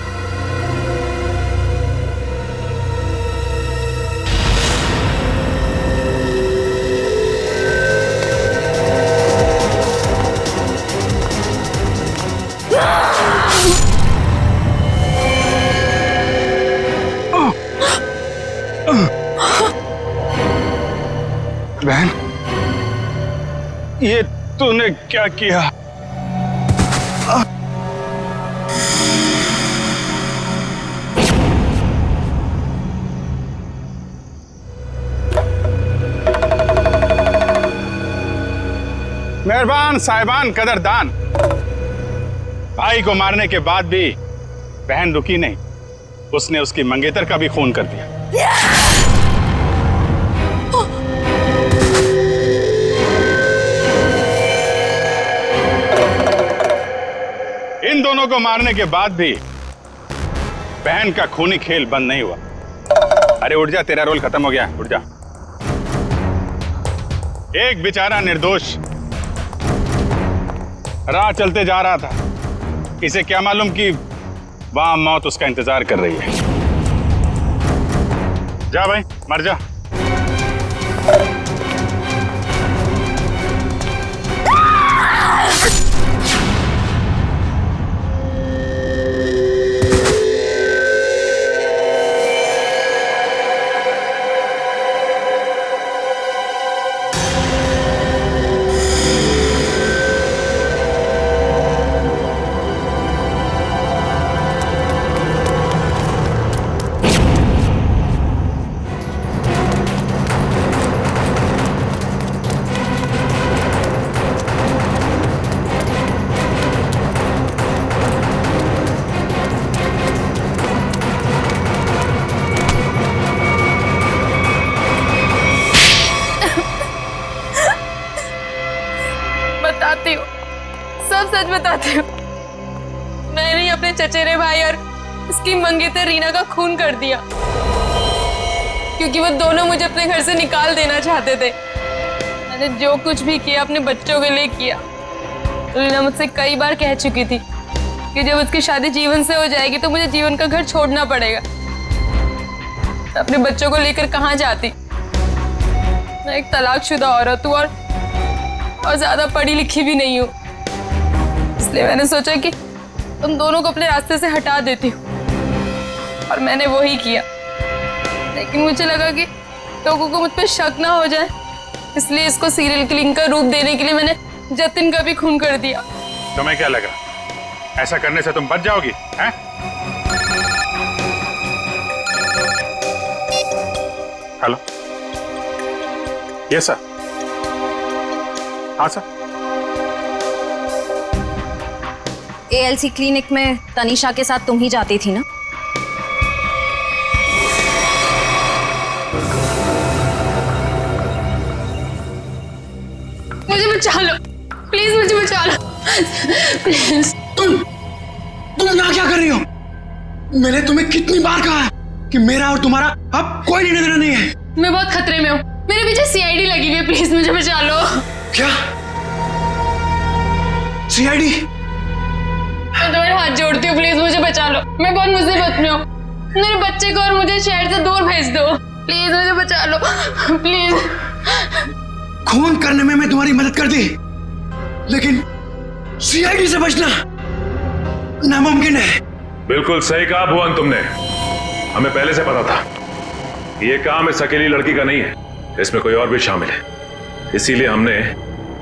बहन, ये तूने क्या किया? मेहरबान साहिबान कदरदान, भाई को मारने के बाद भी बहन रुकी नहीं, उसने उसकी मंगेतर का भी खून कर दिया। इन दोनों को मारने के बाद भी बहन का खूनी खेल बंद नहीं हुआ। अरे उठ जा, तेरा रोल खत्म हो गया, उठ जा। एक बेचारा निर्दोष राह चलते जा रहा था, इसे क्या मालूम कि वहां मौत उसका इंतजार कर रही है। जा भाई, मर जा। सच बताती हूँ, मैंने ही अपने चचेरे भाई और उसकी मंगेतर रीना का खून कर दिया, क्योंकि वो दोनों मुझे अपने घर से निकाल देना चाहते थे। मैंने जो कुछ भी किया अपने बच्चों के लिए किया। रीना मुझसे कई बार कह चुकी थी कि जब उसकी शादी जीवन से हो जाएगी तो मुझे जीवन का घर छोड़ना पड़ेगा। अपने बच्चों को लेकर कहाँ जाती? मैं एक तलाकशुदा औरत हूँ और ज्यादा पढ़ी लिखी भी नहीं हूँ, इसलिए मैंने सोचा कि तुम दोनों को अपने रास्ते से हटा देती हूँ, और मैंने वही किया। लेकिन मुझे लगा कि लोगों को मुझ पर शक ना हो जाए, इसलिए इसको सीरियल किलिंग का रूप देने के लिए मैंने जतिन का भी खून कर दिया। तुम्हें क्या लगा ऐसा करने से तुम बच जाओगी? हैं? Hello, yes sir. हाँ सर। एएलसी क्लिनिक में तनीषा के साथ तुम ही जाती थी ना? मुझे बचा लो प्लीज, मुझे बचा लो प्लीज। तुम यहाँ क्या कर रही हो? मैंने तुम्हें कितनी बार कहा है कि मेरा और तुम्हारा अब कोई लेना देना नहीं है। मैं बहुत खतरे में हूँ, मेरे पीछे सीआईडी लगी हुई है, प्लीज मुझे बचा लो। क्या सीआईडी? मैं तुम्हारे हाथ जोड़ती हूँ, प्लीज मुझे बचा लो। मैं बहुत मुसीबत में हूँ, मेरे बच्चे को और मुझे शहर से दूर भेज दो, प्लीज मुझे बचा लो प्लीज। खून करने में मैं तुम्हारी मदद कर दी, लेकिन सीआईडी से बचना नामुमकिन है। बिल्कुल सही कहा भुवन तुमने। हमें पहले से पता था ये काम इस अकेली लड़की का नहीं है, इसमें कोई और भी शामिल है, इसीलिए हमने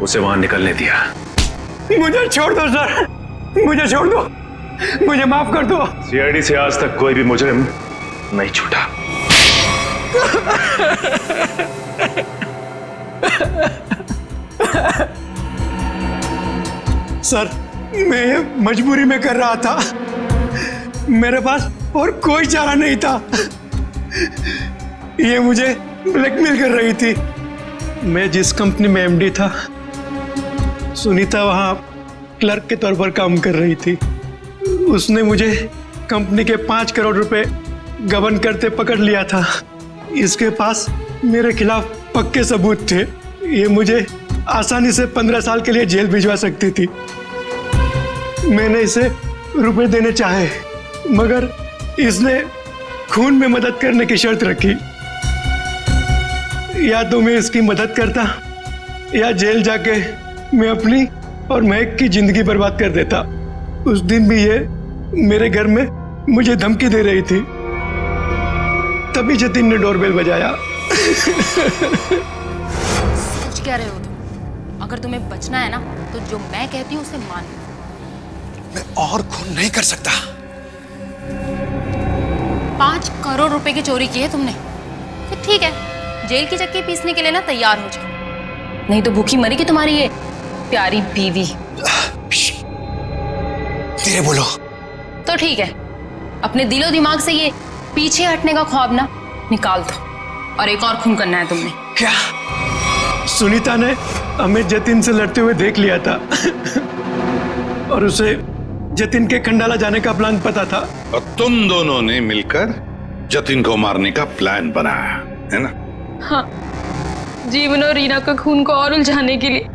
उसे वहां निकलने दिया। मुझे छोड़ दो सर, मुझे छोड़ दो, मुझे माफ कर दो। सीआईडी से आज तक कोई भी मुजरिम नहीं छूटा। सर, मैं मजबूरी में कर रहा था, मेरे पास और कोई चारा नहीं था। ये मुझे ब्लैकमेल कर रही थी। मैं जिस कंपनी में एमडी था, सुनीता वहां क्लर्क के तौर पर काम कर रही थी। उसने मुझे कंपनी के 5 करोड़ रुपए गबन करते पकड़ लिया था। इसके पास मेरे खिलाफ पक्के सबूत थे। ये मुझे आसानी से 15 साल के लिए जेल भिजवा सकती थी। मैंने इसे रुपए देने चाहे, मगर इसने खून में मदद करने की शर्त रखी। या तो मैं इसकी मदद करता या जेल जाके मैं अपनी और महक की जिंदगी बर्बाद कर देता। उस दिन भी ये मेरे घर में मुझे धमकी दे रही थी। तभी जतिन ने डोरबेल बजाया। कुछ कह रहे हो तुम? अगर तुम्हें बचना है ना तो जो मैं कहती हूँ उसे मान लो। मैं और खून नहीं कर सकता। 5 करोड़ रुपए की चोरी की है तुमने, तो ठीक है, जेल की चक्की पीसने के लिए ना तैयार हो जाओ, नहीं तो भूखी मरेगी तुम्हारी ये प्यारी बीवी। धीरे बोलो। तो ठीक है, अपने दिलो दिमाग से ये पीछे हटने का ख्वाब ना निकाल दो, और एक और खून करना है तुमने। क्या? सुनीता ने हमें जतिन से लड़ते हुए देख लिया था और उसे जतिन के खंडाला जाने का प्लान पता था। और तुम दोनों ने मिलकर जतिन को मारने का प्लान बनाया है ना? हाँ, जीवन और रीना का खून को और उलझाने के लिए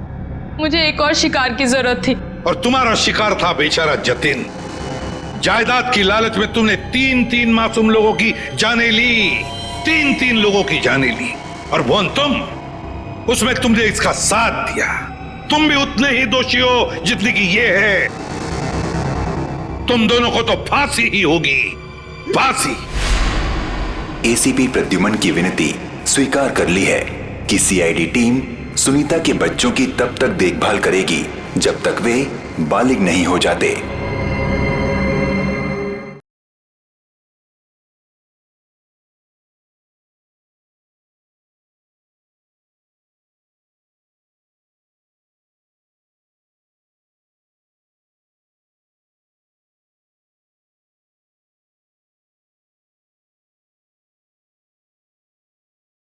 मुझे एक और शिकार की जरूरत थी। और तुम्हारा शिकार था बेचारा जतिन। जायदाद की लालच में तुमने 3-3 मासूम लोगों की जानें ली, 3-3 लोगों की जानें ली। और वो तुम, उसमें तुमने इसका साथ दिया। तुम भी उतने ही दोषी हो जितनी की ये है। तुम दोनों को तो फांसी ही होगी, फांसी। एसीपी प्रद्युमन की विनती स्वीकार कर ली है कि सीआईडी टीम सुनीता के बच्चों की तब तक देखभाल करेगी जब तक वे बालिग नहीं हो जाते।